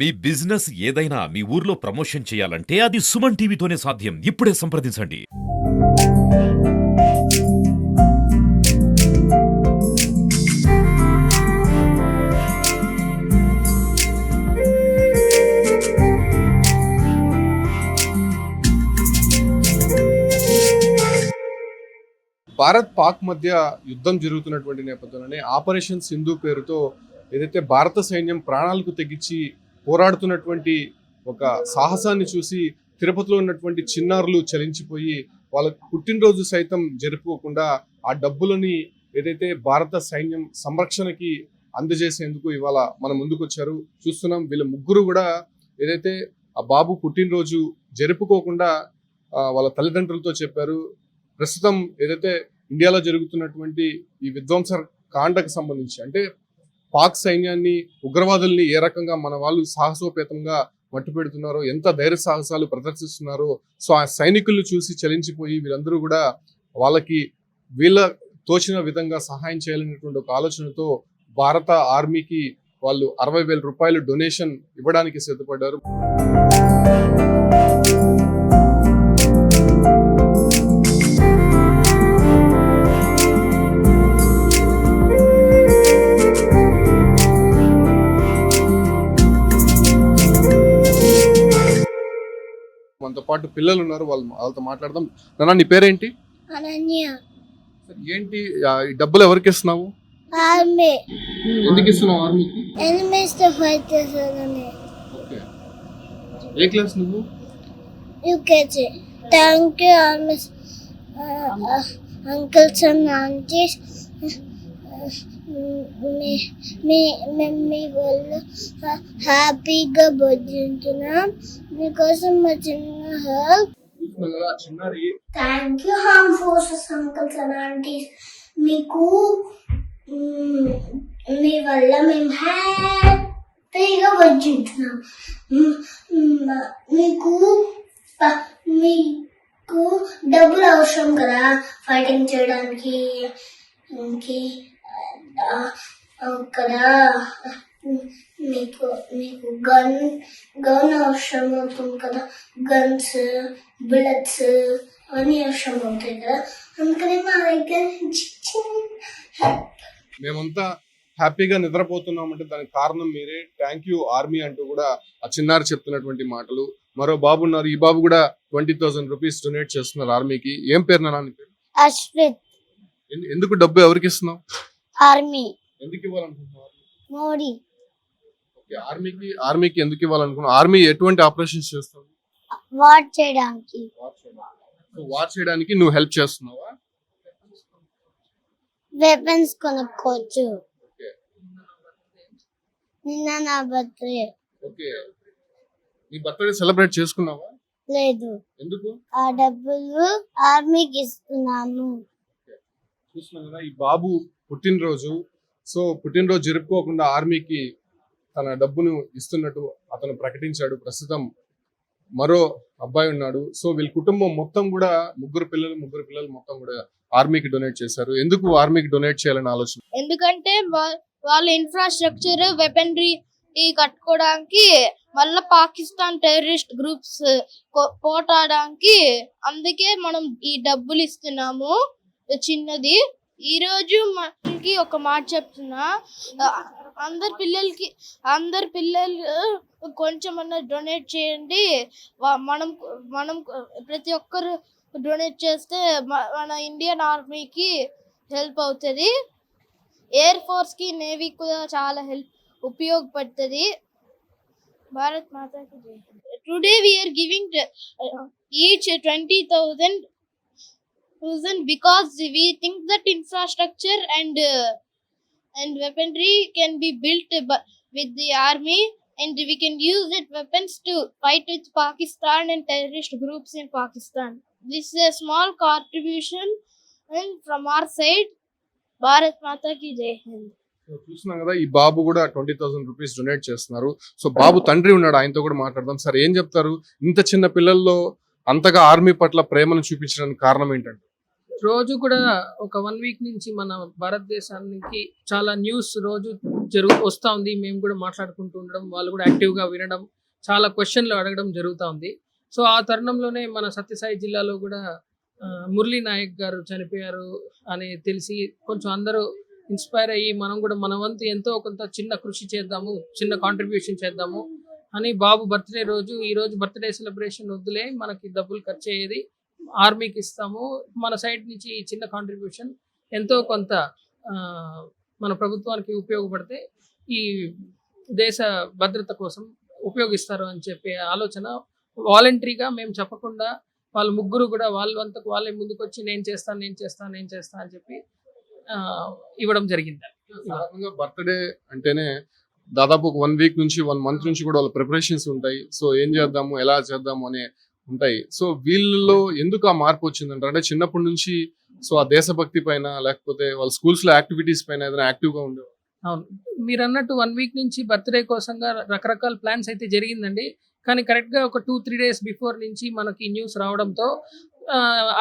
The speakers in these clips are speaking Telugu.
మీ బిజినెస్ ఏదైనా మీ ఊర్లో ప్రమోషన్ చేయాలంటే అది సుమన్ టీవీతోనే సాధ్యం. ఇప్పుడే సంప్రదించండి. భారత్ పాక్ మధ్య యుద్ధం జరుగుతున్నటువంటి నేపథ్యంలోనే ఆపరేషన్ సింధు పేరుతో ఏదైతే భారత సైన్యం ప్రాణాలకు తెగించి పోరాడుతున్నటువంటి ఒక సాహసాన్ని చూసి తిరుపతిలో ఉన్నటువంటి చిన్నారులు చలించిపోయి వాళ్ళ పుట్టినరోజు సైతం జరుపుకోకుండా ఆ డబ్బులని ఏదైతే భారత సైన్యం సంరక్షణకి అందజేసేందుకు ఇవాళ మన ముందుకు వచ్చారు. చూస్తున్నాం వీళ్ళ ముగ్గురు కూడా ఏదైతే ఆ బాబు పుట్టినరోజు జరుపుకోకుండా వాళ్ళ తల్లిదండ్రులతో చెప్పారు. ప్రస్తుతం ఏదైతే ఇండియాలో జరుగుతున్నటువంటి ఈ విధ్వంస కాండకు సంబంధించి అంటే పాక్ సైన్యాన్ని ఉగ్రవాదుల్ని ఏ రకంగా మన వాళ్ళు సాహసోపేతంగా మట్టుపెడుతున్నారో, ఎంత ధైర్య సాహసాలు ప్రదర్శిస్తున్నారో, సో ఆ సైనికులను చూసి చలించిపోయి వీళ్ళందరూ కూడా వాళ్ళకి వీళ్ళ తోచిన విధంగా సహాయం చేయాలనేటువంటి ఒక ఆలోచనతో భారత ఆర్మీకి వాళ్ళు 60,000 రూపాయలు డొనేషన్ ఇవ్వడానికి సిద్ధపడ్డారు. మనతో పాటు పిల్లలు ఉన్నారు, వాళ్ళతో మాట్లాడదాం. నాన్న, నీ పేరేంటి? అనన్య. ఏంటి ఈ డబ్బులు ఎవరికి ఇస్తున్నావు? ఆర్మీ. ఎందుకు ఇస్తున్నావు ఆర్మీకి? ఎనిమీస్ తో ఫైట్ చేస్తానని. ఓకే. ఏ క్లాస్ నువ్వు? UKG. Thank you army uncles and aunties. మీ వల్ల హ్యాపీగా భోజించున్నాం. మీకోసం మా చిన్న help. Thank you armed forces uncles and aunties. మీకు మీ వల్ల మేము హ్యాపీగా భోజించున్నాం. మీకు మీకు డబ్బులు అవసరం కదా ఫైటింగ్ చేయడానికి కదా. మీకు మీకు గన్ అవసరం అవుతుంది కదా. గన్స్, బుల్లెట్స్ అవన్నీ అవసరం అవుతాయి కదా. అందుకని మా దగ్గర మేమంతా హ్యాపీగా నిద్రపోతున్నాం అంటే దానికి కారణం మీరే. థ్యాంక్ యూ ఆర్మీ అంటూ కూడా ఆ చిన్నారు చెప్తున్నటువంటి మాటలు. మరో బాబు ఉన్నారు, ఈ బాబు కూడా 20,000 రూపీస్ డొనేట్ చేస్తున్నారు ఆర్మీకి. ఏం పేరు నాన్న పేరు? అశ్విత్. ఎందుకు డబ్బు ఎవరికి ఇస్తున్నావు? ఆర్మీ. ఎందుకు ఇవ్వాలనుకుంటున్నావు? మోడీ. ఆర్మీకి ఎందుకు ఇవ్వాలనుకున్నావు? ఆర్మీ ఎటువంటి ఆపరేషన్స్ చేస్తుంది? వార్ చేయడానికి. వార్ చేయడానికి నువ్వు హెల్ప్ చేస్తున్నావా? వెపన్స్ కొనుక్కోవచ్చు. నిన్న నా బర్త్డే. ఓకే. నీ బర్త్డే సెలబ్రేట్ చేసుకున్నావా? లేదు. ఎందుకు? ఆ డబ్బులు ఆర్మీకి ఇస్తున్నాము. చూస్తున్నాం కదా ఈ బాబు పుట్టినరోజు. సో పుట్టినరోజు జరుపుకోకుండా ఆర్మీకి తన డబ్బును ఇస్తున్నట్టు అతను ప్రకటించాడు. ప్రస్తుతం మరో అబ్బాయి ఉన్నాడు. సో వీళ్ళ కుటుంబం మొత్తం కూడా ముగ్గురు పిల్లలు మొత్తం కూడా ఆర్మీకి డొనేట్ చేశారు. ఎందుకు ఆర్మీకి డొనేట్ చేయాలని ఆలోచన? ఎందుకంటే వాళ్ళ ఇన్ఫ్రాస్ట్రక్చర్, వెపనరీ కట్టుకోవడానికి, మళ్ళీ పాకిస్తాన్ టెర్రరిస్ట్ గ్రూప్స్ పోటాడడానికి, అందుకే మనం ఈ డబ్బులు ఇస్తున్నాము. చిన్నది. ఈ రోజు మనకి ఒక మాట చెప్తున్నా, అందరి పిల్లలు కొంచెమన్నా డొనేట్ చేయండి. మనం ప్రతి ఒక్కరు డొనేట్ చేస్తే మన ఇండియన్ ఆర్మీకి హెల్ప్ అవుతుంది. ఎయిర్ ఫోర్స్ కి, నేవీ కూడా చాలా ఉపయోగపడుతుంది. భారత్ మాతాకి జై. Today we are giving each 20,000 because we think that infrastructure and weaponry can be built with the army, and we can use that weapons to fight with Pakistan and terrorist groups in Pakistan. This is a small contribution and from our side. Bharat Mata ki Jai Hind. చూస్తున్నాం కదా ఈ బాబు కూడా 20,000 రూపీస్ డొనేట్ చేస్తున్నారు. సో బాబు తండ్రి ఉన్నాడు, ఆయనతో కూడా మాట్లాడదాం. సార్, ఏం చెప్తారు? ఇంత చిన్న పిల్లల్లో అంతగా ఆర్మీ పట్ల ప్రేమను చూపించడానికి కారణం ఏంటంటే? రోజు కూడా ఒక 1 వీక్ నుంచి మన భారతదేశానికి చాలా న్యూస్ రోజు వస్తూ ఉంది. మేము కూడా మాట్లాడుకుంటూ ఉండడం, వాళ్ళు కూడా యాక్టివ్గా వినడం, చాలా క్వశ్చన్లు అడగడం జరుగుతూ ఉంది. సో ఆ తరుణంలోనే మన సత్యసాయి జిల్లాలో కూడా మురళీ నాయక్ గారు చనిపోయారు అని తెలిసి కొంచెం అందరూ ఇన్స్పైర్ అయ్యి మనం కూడా మన వంతు ఎంతో కొంత చిన్న కృషి చేద్దాము, చిన్న కాంట్రిబ్యూషన్ చేద్దాము అని బాబు బర్త్డే రోజు ఈరోజు బర్త్డే సెలబ్రేషన్ వద్దులే, మనకి డబ్బులు ఖర్చు అయ్యేది ఆర్మీకి ఇస్తాము, మన సైడ్ నుంచి ఈ చిన్న కాంట్రిబ్యూషన్ ఎంతో కొంత మన ప్రభుత్వానికి ఉపయోగపడితే ఈ దేశ భద్రత కోసం ఉపయోగిస్తారు అని చెప్పే ఆలోచన వాలంటరీగా మేము చెప్పకుండా వాళ్ళ ముగ్గురు కూడా వాళ్ళంతకు వాళ్ళే ముందుకు వచ్చి నేను చేస్తాను అని చెప్పి ఇవ్వడం జరిగింది. సాధారణంగా బర్త్డే అంటేనే దాదాపు ఒక 1 వీక్ నుంచి 1 మంత్ నుంచి కూడా వాళ్ళ ప్రిపరేషన్స్ ఉంటాయి. సో ఏం చేద్దాము, ఎలా చేద్దాము అనే ఉంటాయి. సో వీళ్ళలో ఎందుకు ఆ మార్పు వచ్చిందంటారు? అంటే చిన్నప్పటి నుంచి సో ఆ దేశభక్తి పైన లేకపోతే వాళ్ళ స్కూల్స్ లో యాక్టివిటీస్ పైన ఏదైనా యాక్టివ్ గా ఉండేవారు? అవును, మీరు అన్నట్టు 1 వీక్ నుంచి బర్త్డే కోసంగా రకరకాల ప్లాన్స్ అయితే జరిగిందండి. కానీ కరెక్ట్గా ఒక 2-3 డేస్ బిఫోర్ నుంచి మనకి న్యూస్ రావడంతో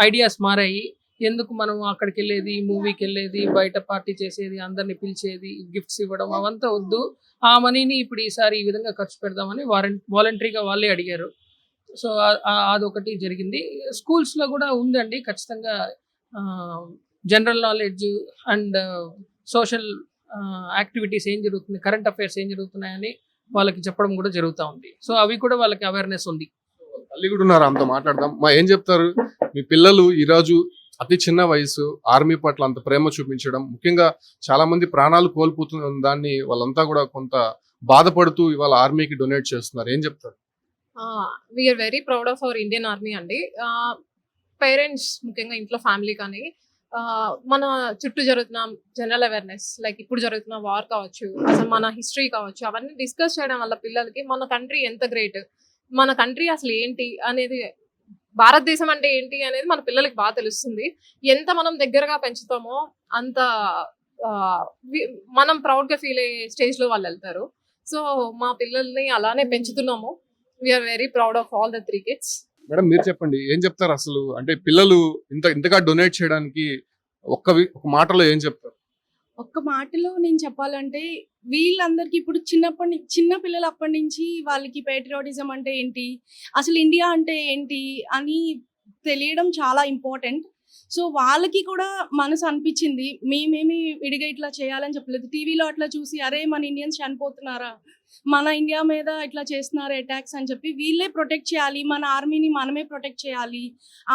ఐడియాస్ మారాయి. ఎందుకు మనం అక్కడికి వెళ్ళేది, మూవీకి వెళ్ళేది, బయట పార్టీ చేసేది, అందరిని పిలిచేది, గిఫ్ట్స్ ఇవ్వడం అవంతా వద్దు, ఆ మనీని ఇప్పుడు ఈసారి ఈ విధంగా ఖర్చు పెడదామని వాలంటరీగా వాళ్ళే అడిగారు. సో అదొకటి జరిగింది. స్కూల్స్లో కూడా ఉందండి ఖచ్చితంగా general knowledge and social activities ఏం జరుగుతుంది, కరెంట్ అఫైర్స్ ఏం జరుగుతున్నాయని వాళ్ళకి చెప్పడం కూడా జరుగుతూ ఉంది. సో అవి కూడా వాళ్ళకి అవేర్నెస్ ఉంది. తల్లి కూడా ఉన్నారు, ఆమెతో మాట్లాడదాం. ఏం చెప్తారు? మీ పిల్లలు ఈరోజు అతి చిన్న వయసు ఆర్మీ పట్ల అంత ప్రేమ చూపించడం, ముఖ్యంగా చాలా మంది ప్రాణాలు కోల్పోతున్న దాన్ని వాళ్ళంతా కూడా కొంత బాధపడుతూ ఇవాళ ఆర్మీకి డొనేట్ చేస్తున్నారు. ఏం చెప్తారు? We are very proud of our Indian army అండి. పేరెంట్స్ ముఖ్యంగా ఇంట్లో ఫ్యామిలీ కానీ మన చుట్టూ జరుగుతున్న జనరల్ అవేర్నెస్, లైక్ ఇప్పుడు జరుగుతున్న వార్ కావచ్చు, అసలు మన హిస్టరీ కావచ్చు, అవన్నీ డిస్కస్ చేయడం వల్ల పిల్లలకి మన కంట్రీ ఎంత గ్రేట్, మన కంట్రీ అసలు ఏంటి అనేది, భారతదేశం అంటే ఏంటి అనేది మన పిల్లలకి బాగా తెలుస్తుంది. ఎంత మనం దగ్గరగా పెంచుతామో అంత మనం ప్రౌడ్గా ఫీల్ అయ్యే స్టేజ్లో వాళ్ళు వెళ్తారు. సో మా పిల్లల్ని అలానే పెంచుతున్నాము. We are very proud of all the 3 kids. Madam మీరు చెప్పండి, ఏం చెప్తారు అసలు? అంటే పిల్లలు ఇంతగా డొనేట్ చేయడానికి ఒక మాటలో ఏం చెప్తారు? ఒక్క మాటలో నేను చెప్పాలంటే వీళ్ళందరికీ ఇప్పుడు చిన్న పిల్లలు అప్పటి నుంచి వాళ్ళకి పేట్రియాటిజం అంటే ఏంటి, అసలు ఇండియా అంటే ఏంటి అని తెలియడం చాలా ఇంపార్టెంట్. సో వాళ్ళకి కూడా మనసు అనిపించింది, మేమేమి విడిగా ఇట్లా చేయాలని చెప్పలేదు. టీవీలో అట్లా చూసి అరే మన ఇండియన్స్ చనిపోతున్నారా, మన ఇండియా మీద ఇట్లా చేస్తున్నారు అటాక్స్ అని చెప్పి వీళ్ళే ప్రొటెక్ట్ చేయాలి, మన ఆర్మీని మనమే ప్రొటెక్ట్ చేయాలి,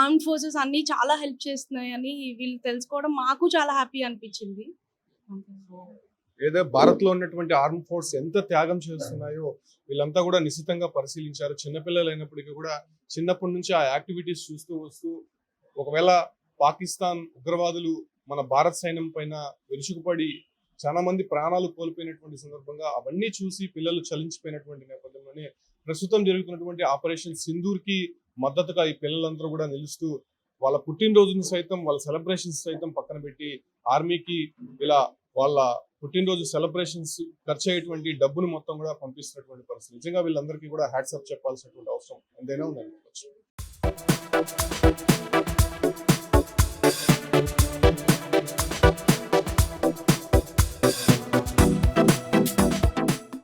ఆర్మ్డ్ ఫోర్సెస్ అన్నీ చాలా హెల్ప్ చేస్తున్నాయి అని వీళ్ళు తెలుసుకోవడం మాకు చాలా హ్యాపీ అనిపించింది. ఏదో భారత్ లో ఉన్నటువంటి ఆర్మ్ ఫోర్స్ ఎంత త్యాగం చేస్తున్నాయో వీళ్ళంతా కూడా నిశితంగా పరిశీలించారు. చిన్నపిల్లలు అయినప్పటికీ కూడా చిన్నప్పటి నుంచి ఆ యాక్టివిటీస్ చూస్తూ వస్తూ ఒకవేళ పాకిస్తాన్ ఉగ్రవాదులు మన భారత సైన్యం పైన విరుచుకుపడి చాలా మంది ప్రాణాలు కోల్పోయినటువంటి సందర్భంగా అవన్నీ చూసి పిల్లలు చలించిపోయినటువంటి నేపథ్యంలోనే ప్రస్తుతం జరుగుతున్నటువంటి ఆపరేషన్ సింధూర్ కి మద్దతుగా ఈ పిల్లలందరూ కూడా నిలుస్తూ వాళ్ళ పుట్టినరోజుని సైతం వాళ్ళ సెలబ్రేషన్స్ సైతం పక్కన పెట్టి ఆర్మీకి ఇలా వాళ్ళ పుట్టినరోజు సెలబ్రేషన్స్ ఖర్చు అయ్యేటువంటి డబ్బును మొత్తం కూడా పంపిస్తున్నటువంటి పరిస్థితి. నిజంగా వీళ్ళందరికీ కూడా హ్యాట్స్ ఆఫ్ చెప్పాల్సినటువంటి అవసరం ఎంతైనా ఉందనుకోవచ్చు.